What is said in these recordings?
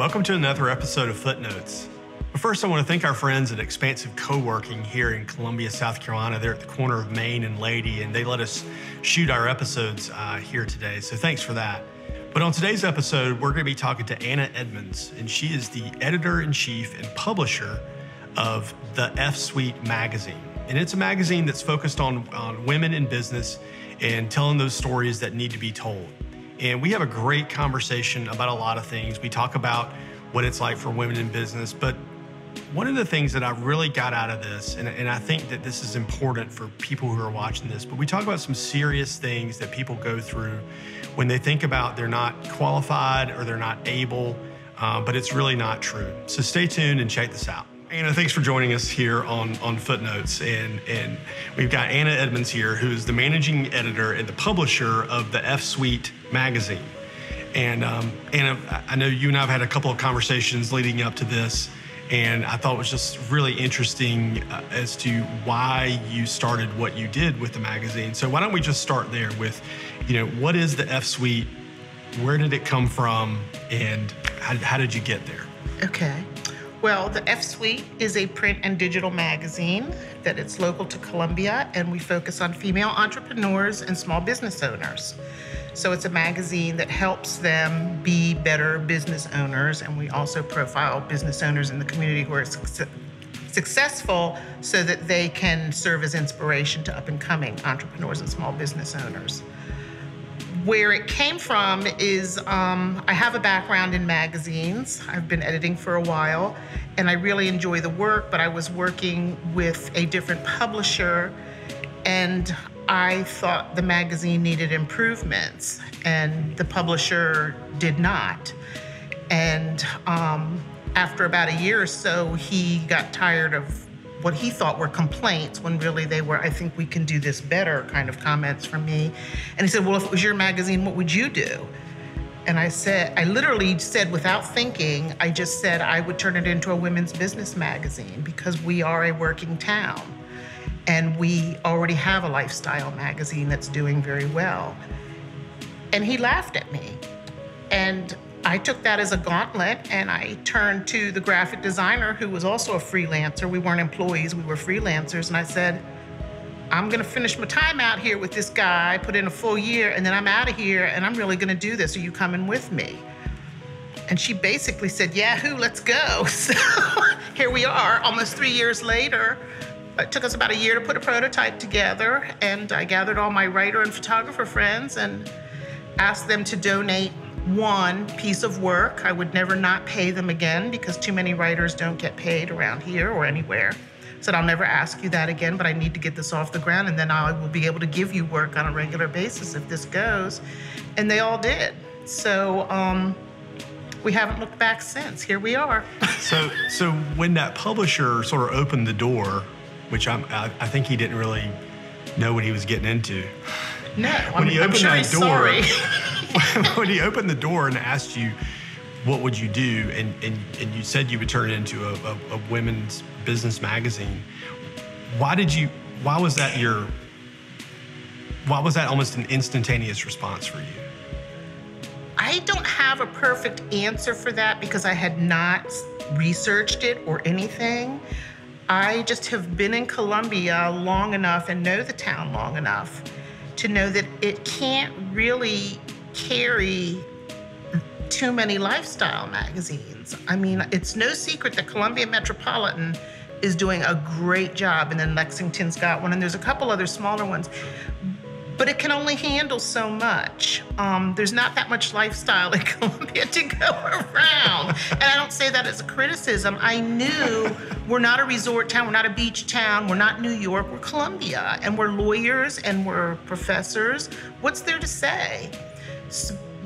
welcome to another episode of Footnotes. But first, I want to thank our friends at Expansive Co-working here in Columbia, South Carolina. They're at the corner of Main and Lady, and they let us shoot our episodes here today, so thanks for that. But on today's episode, we're going to be talking to Anna Edmonds, and she is the editor-in-chief and publisher of the FSuite magazine. And it's a magazine that's focused on women in business and telling those stories that need to be told. And we have a great conversation about a lot of things. We talk about what it's like for women in business, but one of the things that I really got out of this, and I think that this is important for people who are watching this, but we talk about some serious things that people go through when they think about they're not qualified or they're not able, but it's really not true. So stay tuned and check this out. Anna, thanks for joining us here on Footnotes. And we've got Anna Edmonds here, who's the managing editor and the publisher of the FSuite magazine. And Anna, I know you and I have had a couple of conversations leading up to this, and I thought it was just really interesting as to why you started what you did with the magazine. So why don't we just start there with, what is the FSuite? Where did it come from? And how did you get there? Okay. Well, the FSuite is a print and digital magazine that it's local to Columbia, and we focus on female entrepreneurs and small business owners. So it's a magazine that helps them be better business owners, and we also profile business owners in the community who are successful so that they can serve as inspiration to up-and-coming entrepreneurs and small business owners. Where it came from is I have a background in magazines. I've been editing for a while, and I really enjoy the work, but I was working with a different publisher, and I thought the magazine needed improvements, and the publisher did not. And after about a year or so, he got tired of what he thought were complaints when really they were, I think we can do this better kind of comments from me. And he said, well, if it was your magazine, what would you do? And I literally said without thinking, I just said I would turn it into a women's business magazine because we are a working town and we already have a lifestyle magazine that's doing very well. And he laughed at me. And I took that as a gauntlet, and I turned to the graphic designer who was also a freelancer. We weren't employees, we were freelancers. And I said, I'm gonna finish my time out here with this guy, put in a full year, and then I'm out of here, and I'm really gonna do this. Are you coming with me? And she basically said, Yahoo, let's go. So here we are, almost 3 years later. It took us about a year to put a prototype together, and I gathered all my writer and photographer friends and asked them to donate one piece of work. I would never not pay them again because too many writers don't get paid around here or anywhere. I said, I'll never ask you that again, but I need to get this off the ground, and then I will be able to give you work on a regular basis if this goes. And they all did. So we haven't looked back since. Here we are. So when that publisher sort of opened the door, which I think he didn't really know what he was getting into. No, I'm sure he's sorry. When he opened the door and asked you, what would you do? And you said you would turn it into a women's business magazine. Why was that almost an instantaneous response for you? I don't have a perfect answer for that because I had not researched it or anything. I just have been in Columbia long enough and know the town long enough to know that it can't really carry too many lifestyle magazines. I mean, it's no secret that Columbia Metropolitan is doing a great job, and then Lexington's got one, and there's a couple other smaller ones. But it can only handle so much. There's not that much lifestyle in Columbia to go around. And I don't say that as a criticism. I knew we're not a resort town, we're not a beach town, we're not New York, we're Columbia. And we're lawyers and we're professors. What's there to say?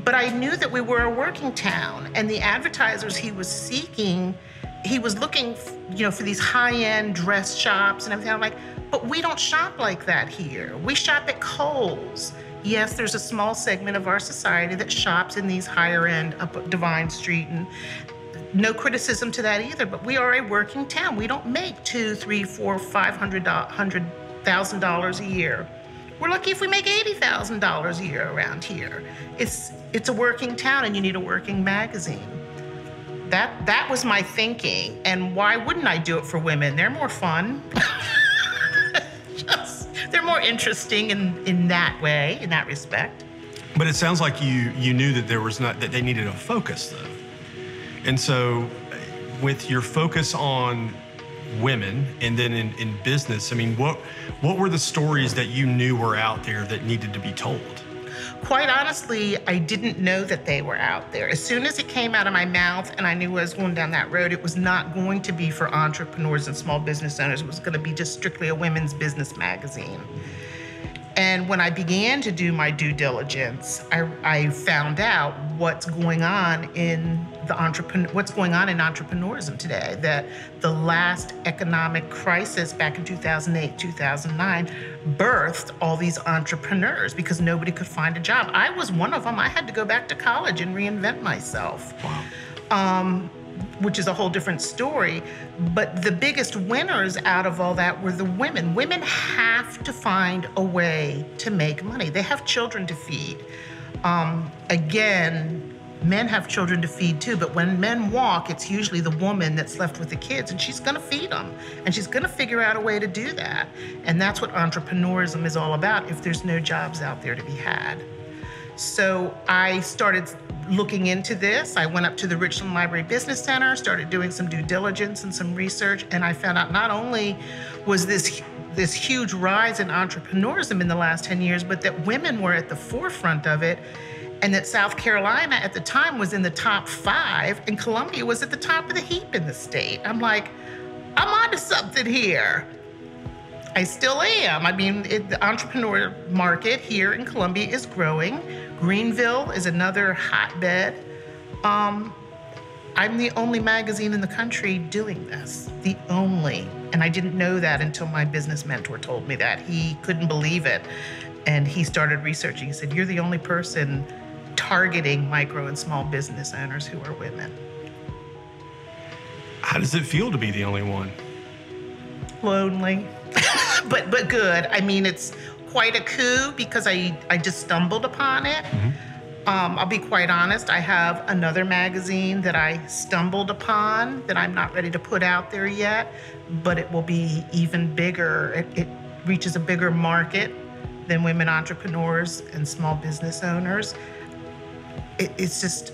But I knew that we were a working town, and the advertisers he was seeking, he was looking, for these high-end dress shops and everything. I'm like, but we don't shop like that here. We shop at Kohl's. Yes, there's a small segment of our society that shops in these higher end up Divine Street, and no criticism to that either, but we are a working town. We don't make $200,000, $300,000, $400,000, $100,000 a year. We're lucky if we make $80,000 a year around here. It's a working town, and you need a working magazine. That was my thinking. And why wouldn't I do it for women? They're more fun. They're more interesting in that way, in that respect. But it sounds like you knew that that they needed a focus though. And so with your focus on women and then in business, I mean, what were the stories that you knew were out there that needed to be told? Quite honestly, I didn't know that they were out there. As soon as it came out of my mouth and I knew I was going down that road, it was not going to be for entrepreneurs and small business owners. It was going to be just strictly a women's business magazine. And when I began to do my due diligence, I found out what's going on in entrepreneurism today. That the last economic crisis back in 2008, 2009 birthed all these entrepreneurs because nobody could find a job. I was one of them. I had to go back to college and reinvent myself. Wow. Which is a whole different story. But the biggest winners out of all that were the women. Women have to find a way to make money. They have children to feed. Again, men have children to feed too, but when men walk, it's usually the woman that's left with the kids, and she's gonna feed them, and she's gonna figure out a way to do that. And that's what entrepreneurism is all about if there's no jobs out there to be had. So I started looking into this. I went up to the Richland Library Business Center, started doing some due diligence and some research, and I found out not only was this huge rise in entrepreneurism in the last 10 years, but that women were at the forefront of it, and that South Carolina at the time was in the top 5, and Columbia was at the top of the heap in the state. I'm like, I'm onto something here. I still am. I mean, the entrepreneur market here in Columbia is growing. Greenville is another hotbed. I'm the only magazine in the country doing this, the only. And I didn't know that until my business mentor told me that. He couldn't believe it. And he started researching. He said, you're the only person targeting micro and small business owners who are women. How does it feel to be the only one? Lonely, but good. I mean, it's quite a coup because I just stumbled upon it. Mm-hmm. I'll be quite honest, I have another magazine that I stumbled upon that I'm not ready to put out there yet, but it will be even bigger. It reaches a bigger market than women entrepreneurs and small business owners. It's just,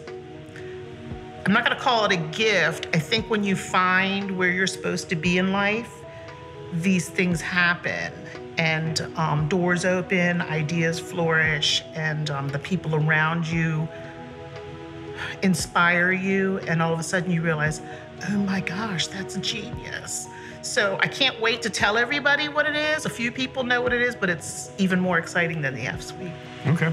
I'm not gonna call it a gift. I think when you find where you're supposed to be in life, these things happen, and doors open, ideas flourish, and the people around you inspire you, and all of a sudden you realize, oh my gosh, that's genius. So I can't wait to tell everybody what it is. A few people know what it is, but it's even more exciting than the FSuite. Okay.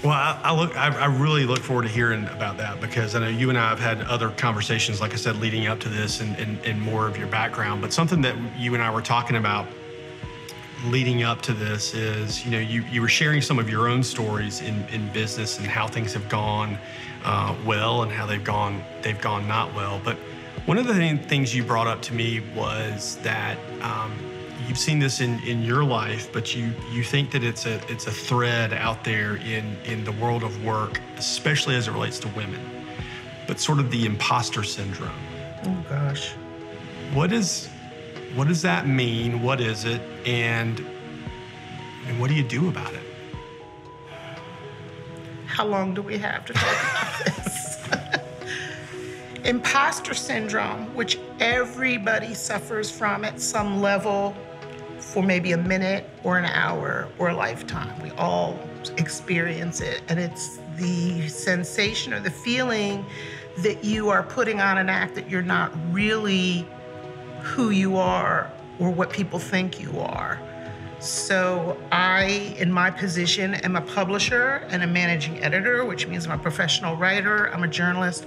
Well, I really look forward to hearing about that, because I know you and I have had other conversations, like I said, leading up to this and more of your background. But something that you and I were talking about leading up to this is, you were sharing some of your own stories in business and how things have gone well and how they've gone not well. But one of the things you brought up to me was that you've seen this in your life, but you think that it's a thread out there in the world of work, especially as it relates to women, but sort of the impostor syndrome. Oh gosh. What does that mean? What is it? And what do you do about it? How long do we have to talk about this? Impostor syndrome, which everybody suffers from at some level for maybe a minute or an hour or a lifetime. We all experience it. And it's the sensation or the feeling that you are putting on an act that you're not really who you are or what people think you are. So I, in my position, am a publisher and a managing editor, which means I'm a professional writer, I'm a journalist.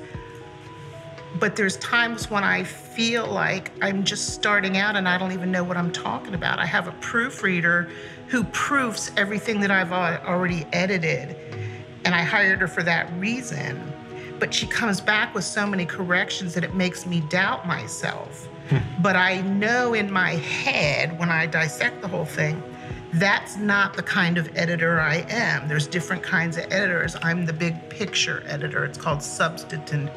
But there's times when I feel like I'm just starting out and I don't even know what I'm talking about. I have a proofreader who proofs everything that I've already edited, and I hired her for that reason. But she comes back with so many corrections that it makes me doubt myself. But I know in my head, when I dissect the whole thing, That's not the kind of editor I am. There's different kinds of editors. I'm the big picture editor. It's called substantive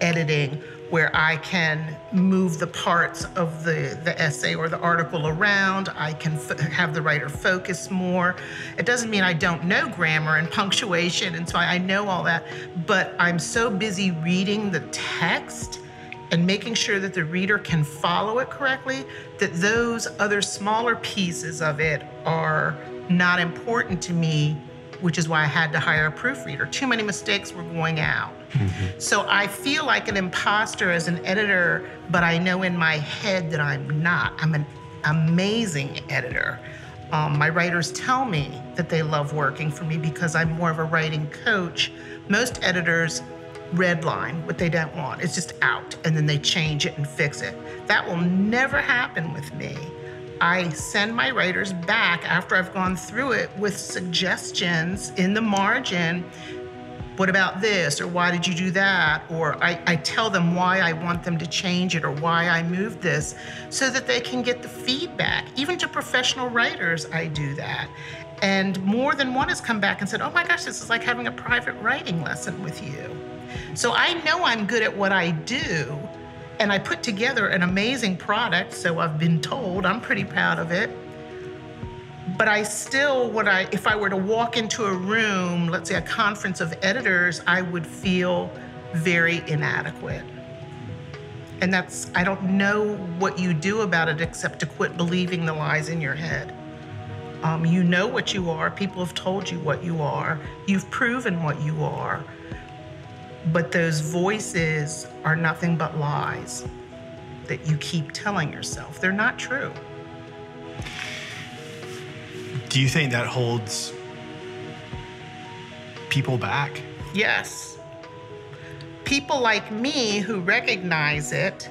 editing, where I can move the parts of the essay or the article around. I can have the writer focus more. It doesn't mean I don't know grammar and punctuation, and so I know all that, but I'm so busy reading the text and making sure that the reader can follow it correctly, that those other smaller pieces of it are not important to me, which is why I had to hire a proofreader. Too many mistakes were going out. Mm-hmm. So I feel like an imposter as an editor, but I know in my head that I'm not. I'm an amazing editor. My writers tell me that they love working for me because I'm more of a writing coach. Most editors redline what they don't want. It's just out, and then they change it and fix it. That will never happen with me. I send my writers back after I've gone through it with suggestions in the margin. What about this? Or why did you do that? Or I tell them why I want them to change it or why I moved this so that they can get the feedback. Even to professional writers, I do that. And more than one has come back and said, oh my gosh, this is like having a private writing lesson with you. So I know I'm good at what I do, and I put together an amazing product, so I've been told. I'm pretty proud of it. But I still, if I were to walk into a room, let's say a conference of editors, I would feel very inadequate. And I don't know what you do about it except to quit believing the lies in your head. You know what you are. People have told you what you are. You've proven what you are. But those voices are nothing but lies that you keep telling yourself. They're not true. Do you think that holds people back? Yes. People like me who recognize it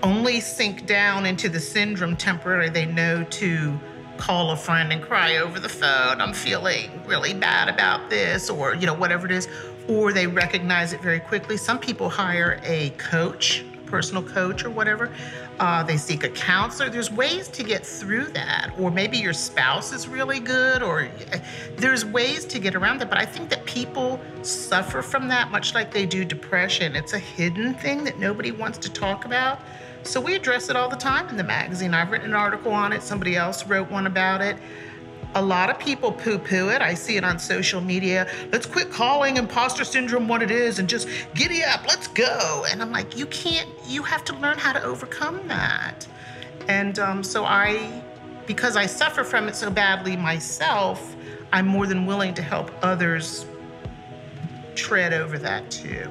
only sink down into the syndrome temporarily. They know to call a friend and cry over the phone, I'm feeling really bad about this, or whatever it is, or they recognize it very quickly. Some people hire a coach, personal coach or whatever. They seek a counselor. There's ways to get through that. Or maybe your spouse is really good, or there's ways to get around that. But I think that people suffer from that much like they do depression. It's a hidden thing that nobody wants to talk about. So we address it all the time in the magazine. I've written an article on it. Somebody else wrote one about it. A lot of people poo-poo it. I see it on social media. Let's quit calling imposter syndrome what it is and just giddy up, let's go. And I'm like, you have to learn how to overcome that. And because I suffer from it so badly myself, I'm more than willing to help others tread over that too.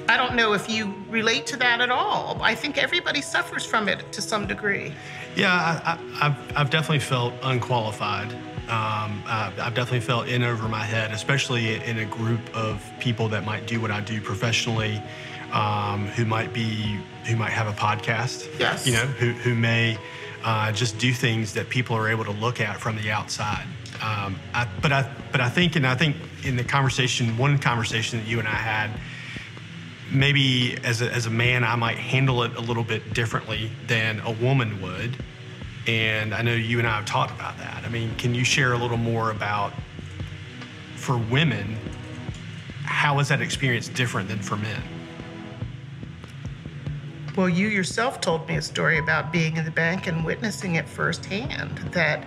I don't know if you relate to that at all. I think everybody suffers from it to some degree. Yeah, I've definitely felt unqualified. I've definitely felt in over my head, especially in a group of people that might do what I do professionally, who might have a podcast. Yes. Who may just do things that people are able to look at from the outside. But I think in the one conversation that you and I had, maybe as a man, I might handle it a little bit differently than a woman would. And I know you and I have talked about that. I mean, can you share a little more about, for women, how is that experience different than for men? Well, you yourself told me a story about being in the bank and witnessing it firsthand, that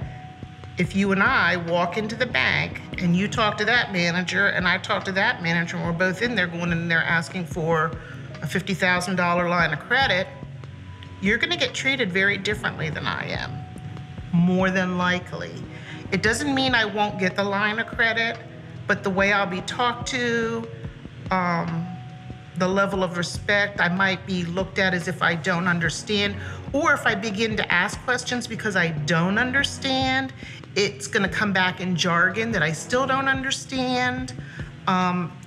if you and I walk into the bank and you talk to that manager and I talk to that manager and we're both in there going in there asking for a $50,000 line of credit, you're gonna get treated very differently than I am, more than likely. It doesn't mean I won't get the line of credit, but the way I'll be talked to, the level of respect, I might be looked at as if I don't understand, or if I begin to ask questions because I don't understand, it's gonna come back in jargon that I still don't understand.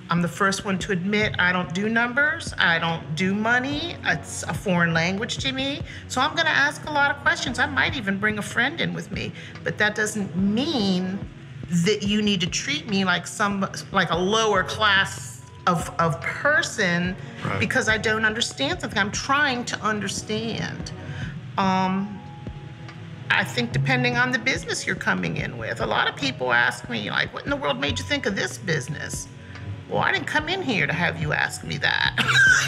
I'm the first one to admit I don't do numbers, I don't do money, it's a foreign language to me. So I'm gonna ask a lot of questions. I might even bring a friend in with me, but that doesn't mean that you need to treat me like a lower class of person, right, because I don't understand something. I'm trying to understand. I think depending on the business you're coming in with. A lot of people ask me, like, what in the world made you think of this business? Well, I didn't come in here to have you ask me that.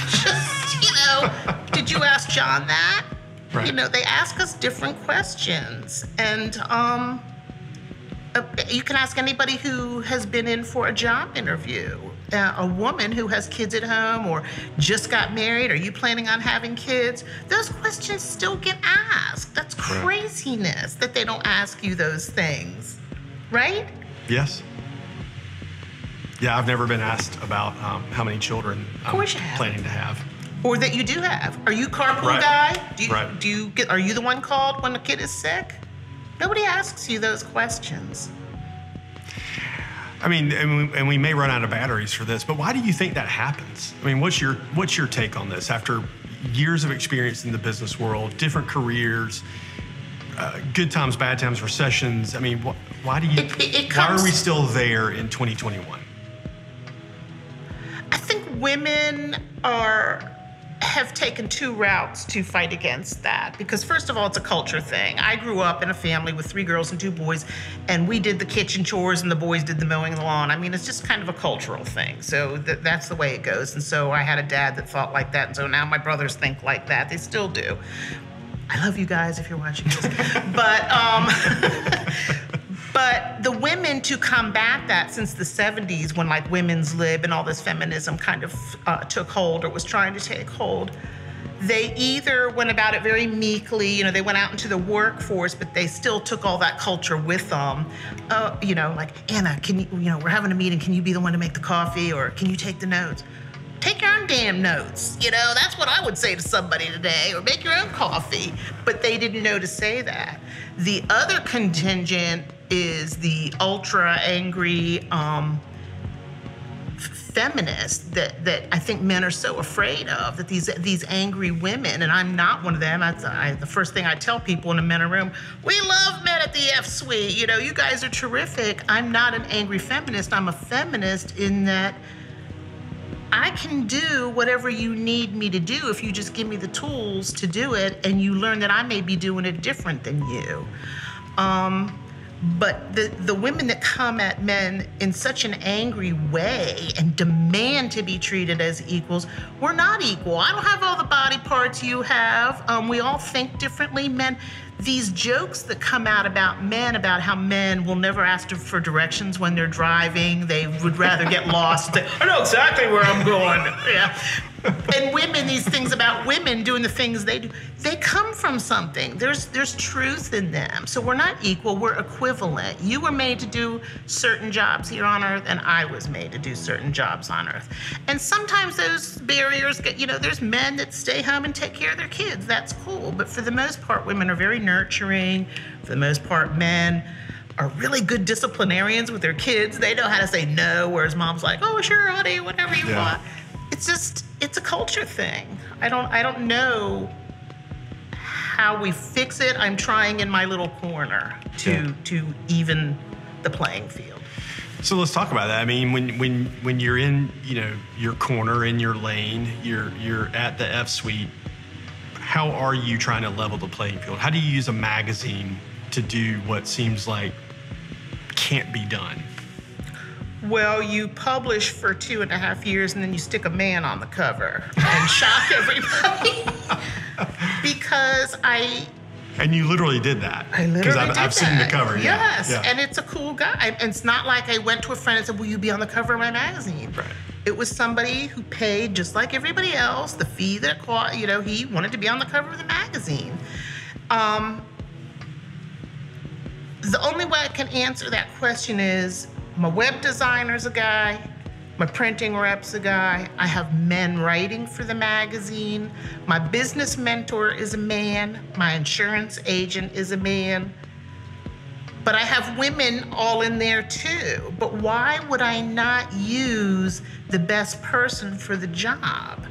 Just, did you ask John that? Right. They ask us different questions. And you can ask anybody who has been in for a job interview. A woman who has kids at home or just got married, are you planning on having kids? Those questions still get asked. That's craziness that they don't ask you those things, right? Yes. Yeah, I've never been asked about how many children I'm planning to have. Or that you do have. Are you carpool guy? Are you the one called when the kid is sick? Nobody asks you those questions. I mean, and we may run out of batteries for this, but why do you think that happens? I mean, what's your take on this? After years of experience in the business world, different careers, good times, bad times, recessions. I mean, why are we still there in 2021? I think women have taken two routes to fight against that. Because first of all, it's a culture thing. I grew up in a family with 3 girls and 2 boys, and we did the kitchen chores and the boys did the mowing of the lawn. I mean, it's just kind of a cultural thing. So that's the way it goes. And so I had a dad that thought like that. And so now my brothers think like that. They still do. I love you guys if you're watching this. But the women, to combat that since the 70s, when like women's lib and all this feminism kind of took hold or was trying to take hold, they either went about it very meekly, they went out into the workforce, but they still took all that culture with them. Like, Anna, can you, we're having a meeting, can you be the one to make the coffee, or can you take the notes? Take your own damn notes. That's what I would say to somebody today, or make your own coffee. But they didn't know to say that. The other contingent is the ultra angry feminists that I think men are so afraid of, that these angry women, and I'm not one of them. The first thing I tell people in a men room, we love men at the FSuite. You guys are terrific. I'm not an angry feminist. I'm a feminist in that I can do whatever you need me to do if you just give me the tools to do it, and you learn that I may be doing it different than you. But the women that come at men in such an angry way and demand to be treated as equals, we're not equal. I don't have all the body parts you have. We all think differently. Men, these jokes that come out about men, about how men will never ask for directions when they're driving. They would rather get lost. I know exactly where I'm going. Yeah. And women, these things about women doing the things they do, they come from something. There's truth in them. So we're not equal, we're equivalent. You were made to do certain jobs here on earth, and I was made to do certain jobs on earth. And sometimes those barriers get, there's men that stay home and take care of their kids. That's cool. But for the most part, women are very nurturing. For the most part, men are really good disciplinarians with their kids. They know how to say no, whereas mom's like, oh, sure, honey, whatever you want. It's a culture thing. I don't know how we fix it. I'm trying in my little corner to even the playing field. So let's talk about that. I mean, when you're in, your corner, in your lane, you're at the FSuite, how are you trying to level the playing field? How do you use a magazine to do what seems like can't be done? Well, you publish for 2.5 years and then you stick a man on the cover and shock everybody. Because And you literally did that. I literally did that. Because I've seen the cover. Yes, yeah. And it's a cool guy. And it's not like I went to a friend and said, will you be on the cover of my magazine? Right. It was somebody who paid, just like everybody else, the fee that he wanted to be on the cover of the magazine. The only way I can answer that question is, my web designer's a guy, my printing rep's a guy, I have men writing for the magazine, my business mentor is a man, my insurance agent is a man, but I have women all in there too. But why would I not use the best person for the job?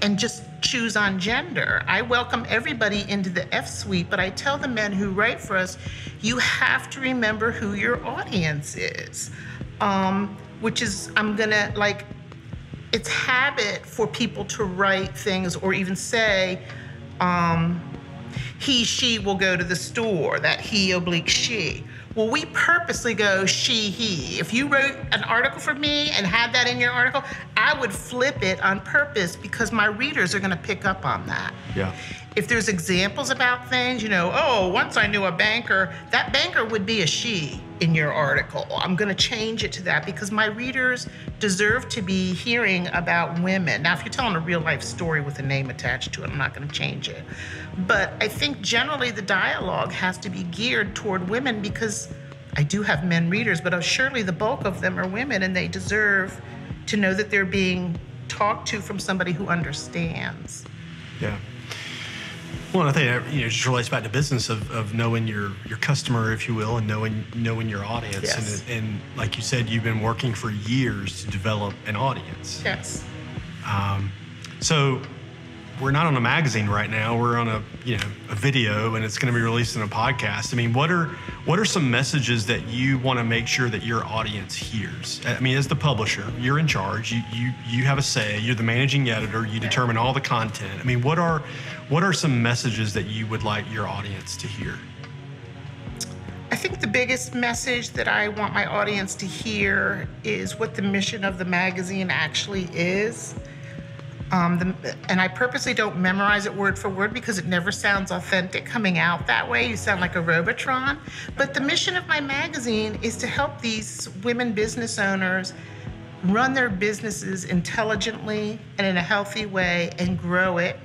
And just choose on gender. I welcome everybody into the FSuite, but I tell the men who write for us, you have to remember who your audience is. Which is, it's habit for people to write things or even say, He, she will go to the store, that he oblique she. Well, we purposely go she, he. If you wrote an article for me and had that in your article, I would flip it on purpose because my readers are gonna pick up on that. Yeah. If there's examples about things, you know, oh, once I knew a banker, that banker would be a she in your article. I'm gonna change it to that because my readers deserve to be hearing about women. Now, if you're telling a real life story with a name attached to it, I'm not gonna change it. But I think generally the dialogue has to be geared toward women because I do have men readers, but surely the bulk of them are women and they deserve to know that they're being talked to from somebody who understands. Yeah. Well, I think it just relates back to business of knowing your customer, if you will, and knowing your audience. Yes. And like you said, you've been working for years to develop an audience. Yes. So we're not on a magazine right now. We're on a video, and it's going to be released in a podcast. I mean, what are some messages that you want to make sure that your audience hears? I mean, as the publisher, you're in charge. You have a say. You're the managing editor. You determine all the content. I mean, what are some messages that you would like your audience to hear? I think the biggest message that I want my audience to hear is what the mission of the magazine actually is. And I purposely don't memorize it word for word because it never sounds authentic coming out that way. You sound like a Robotron. But the mission of my magazine is to help these women business owners run their businesses intelligently and in a healthy way and grow it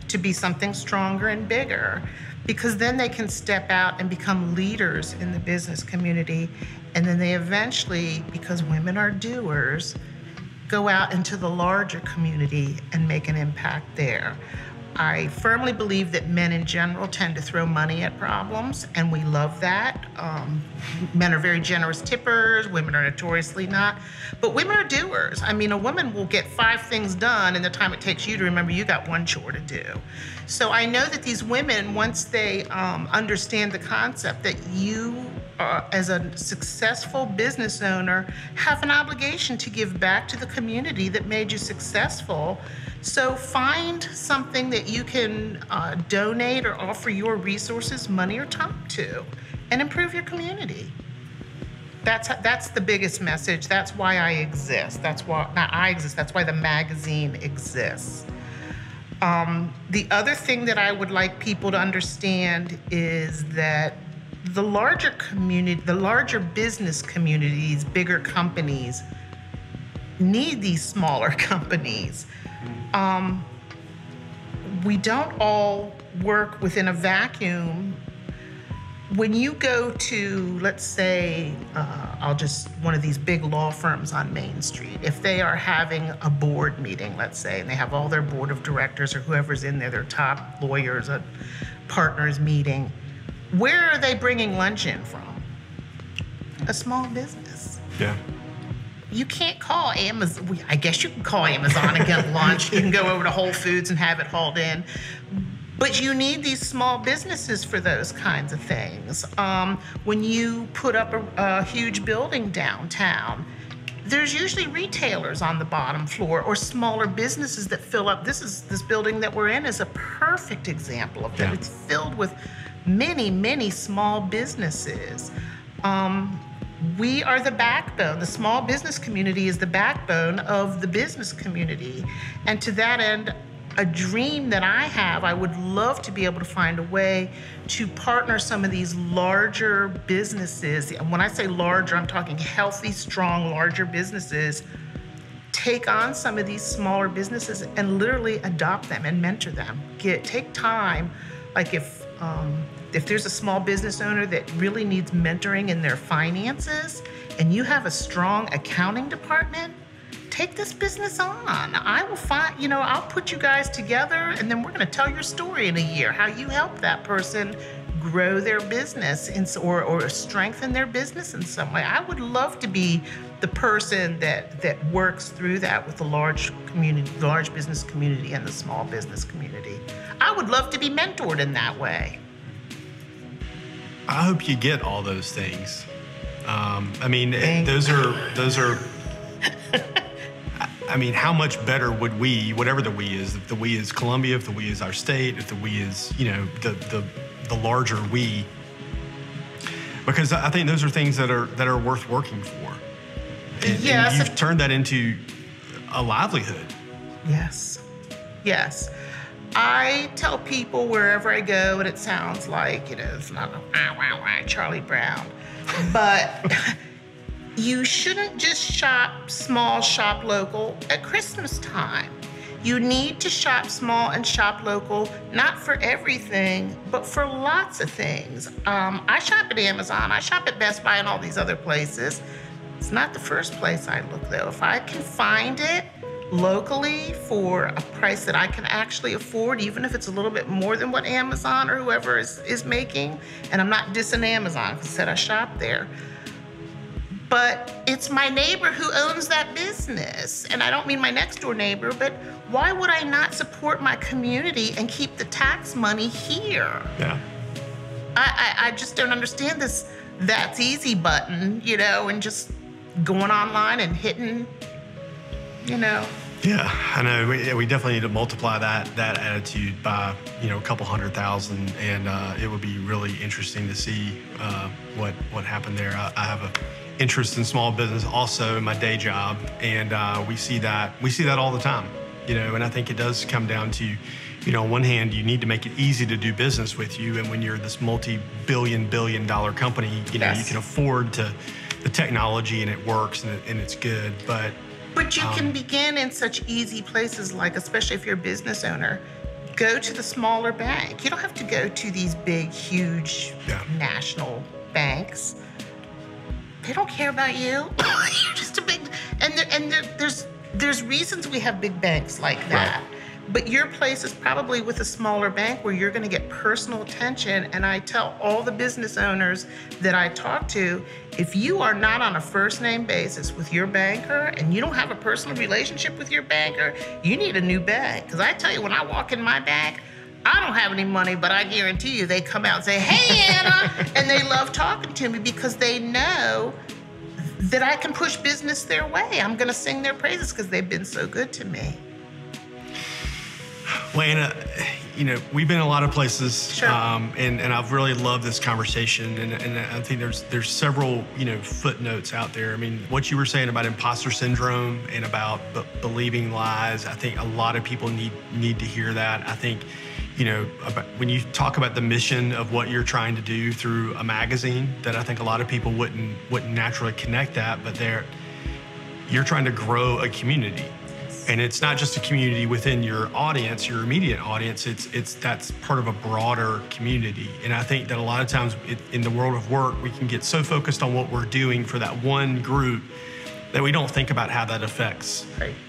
to be something stronger and bigger. Because then they can step out and become leaders in the business community. And then they eventually, because women are doers, go out into the larger community and make an impact there. I firmly believe that men in general tend to throw money at problems, and we love that. Men are very generous tippers, women are notoriously not, but women are doers. I mean, a woman will get 5 things done in the time it takes you to remember you got 1 chore to do. So I know that these women, once they understand the concept that you, as a successful business owner, have an obligation to give back to the community that made you successful. So find something that you can donate or offer your resources, money or time to, and improve your community. That's the biggest message. That's why I exist. That's why, not I exist, that's why the magazine exists. The other thing that I would like people to understand is that the larger community, the larger business communities, bigger companies, need these smaller companies. We don't all work within a vacuum. When you go to, let's say, one of these big law firms on Main Street, if they are having a board meeting, let's say, and they have all their board of directors or whoever's in there, their top lawyers, partners meeting, where are they bringing lunch in from? A small business. Yeah. You can't call Amazon. I guess you can call Amazon and get lunch. You can go over to Whole Foods and have it hauled in. But you need these small businesses for those kinds of things. When you put up a huge building downtown, there's usually retailers on the bottom floor or smaller businesses that fill up. This building that we're in is a perfect example of that. Yeah. It's filled with many, many small businesses. We are the backbone. The small business community is the backbone of the business community. And to that end, a dream that I have, I would love to be able to find a way to partner some of these larger businesses. And when I say larger, I'm talking healthy, strong, larger businesses. Take on some of these smaller businesses and literally adopt them and mentor them. Take time, like if there's a small business owner that really needs mentoring in their finances and you have a strong accounting department, take this business on. I will find, I'll put you guys together and then we're gonna tell your story in a year, how you help that person grow their business or strengthen their business in some way. I would love to be the person that works through that with the large community, large business community and the small business community. I would love to be mentored in that way. I hope you get all those things. Those are. I mean, how much better would we, whatever the we is, if the we is Columbia, if the we is our state, if the we is, you know, the larger we, because I think those are things that are worth working for. And you've turned that into a livelihood. Yes. Yes. I tell people wherever I go, and it sounds like, you know, it's not a Charlie Brown, but you shouldn't just shop small, shop local at Christmas time. You need to shop small and shop local, not for everything, but for lots of things. I shop at Amazon, I shop at Best Buy and all these other places. It's not the first place I look though. If I can find it locally for a price that I can actually afford, even if it's a little bit more than what Amazon or whoever is making, and I'm not dissing Amazon because I said I shop there, but it's my neighbor who owns that business. And I don't mean my next door neighbor, but why would I not support my community and keep the tax money here? Yeah. I just don't understand this that's easy button, you know, and just going online and hitting, you know. Yeah, I know. We definitely need to multiply that attitude by, you know, a couple 100,000, and it would be really interesting to see what happened there. I have an interest in small business also in my day job, and we see that all the time, you know. And I think it does come down to, you know, on one hand, you need to make it easy to do business with you, and when you're this multi-billion dollar company, you know, you can afford the technology, and it works, and it's good, But you can begin in such easy places, like, especially if you're a business owner, go to the smaller bank. You don't have to go to these big, huge national banks. They don't care about you. You're just a big, and there's reasons we have big banks like that. Right. But your place is probably with a smaller bank where you're going to get personal attention. And I tell all the business owners that I talk to, if you are not on a first name basis with your banker and you don't have a personal relationship with your banker, you need a new bank. Because I tell you, when I walk in my bank, I don't have any money, but I guarantee you they come out and say, "Hey, Anna," and they love talking to me because they know that I can push business their way. I'm going to sing their praises because they've been so good to me. Well, Anna, you know, we've been in a lot of places, sure. And I've really loved this conversation, and I think there's several, you know, footnotes out there. I mean, what you were saying about imposter syndrome and about believing lies, I think a lot of people need to hear that. I think, you know, when you talk about the mission of what you're trying to do through a magazine, that I think a lot of people wouldn't naturally connect that, but you're trying to grow a community. And it's not just a community within your audience, your immediate audience, that's part of a broader community. And I think that a lot of times in the world of work, we can get so focused on what we're doing for that one group that we don't think about how that affects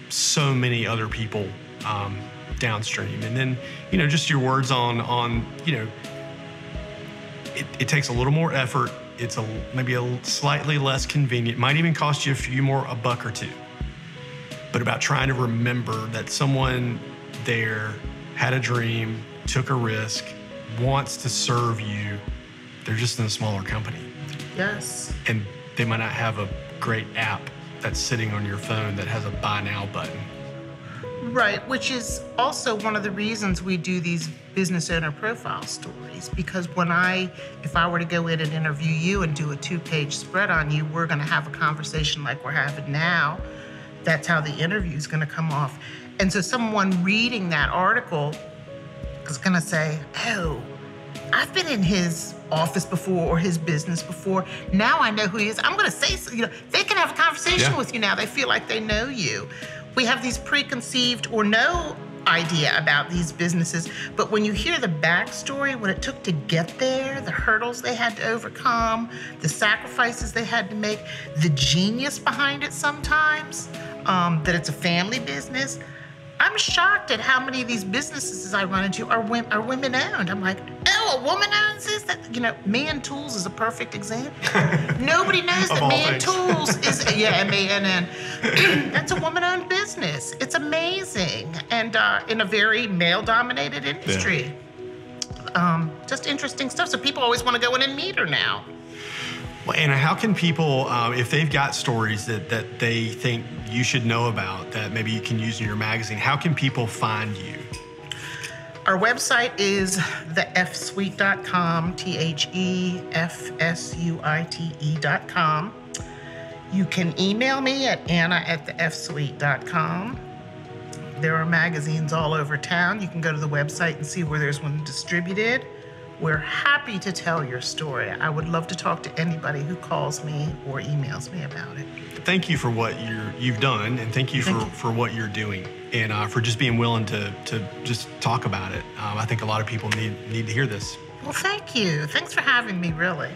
so many other people downstream. And then, you know, just your words on you know, it takes a little more effort. It's maybe a slightly less convenient, might even cost you a buck or two. But about trying to remember that someone there had a dream, took a risk, wants to serve you. They're just in a smaller company. Yes. And they might not have a great app that's sitting on your phone that has a buy now button. Right, which is also one of the reasons we do these business owner profile stories, because if I were to go in and interview you and do a 2-page spread on you, we're gonna have a conversation like we're having now. That's how the interview is going to come off. And so someone reading that article is going to say, "Oh, I've been in his office before or his business before. Now I know who he is. I'm going to say," you know, they can have a conversation with you now. They feel like they know you. We have these preconceived or no idea about these businesses, but when you hear the backstory, what it took to get there, the hurdles they had to overcome, the sacrifices they had to make, the genius behind it sometimes, that it's a family business. I'm shocked at how many of these businesses I run into are women owned. I'm like, oh, a woman owns this? You know, Man Tools is a perfect example. Nobody knows that Man Tools is, MANN. That's a woman owned business. It's amazing. And in a very male dominated industry. Just interesting stuff. So people always want to go in and meet her now. Well, Anna, how can people, if they've got stories that they think you should know about that maybe you can use in your magazine, how can people find you? Our website is thefsuite.com, THEFSUITE.com. You can email me at anna@thefsuite.com. There are magazines all over town. You can go to the website and see where there's one distributed. We're happy to tell your story. I would love to talk to anybody who calls me or emails me about it. Thank you for what you've done, and thank you for what you're doing, and for just being willing to just talk about it. I think a lot of people need to hear this. Well, thank you. Thanks for having me, really.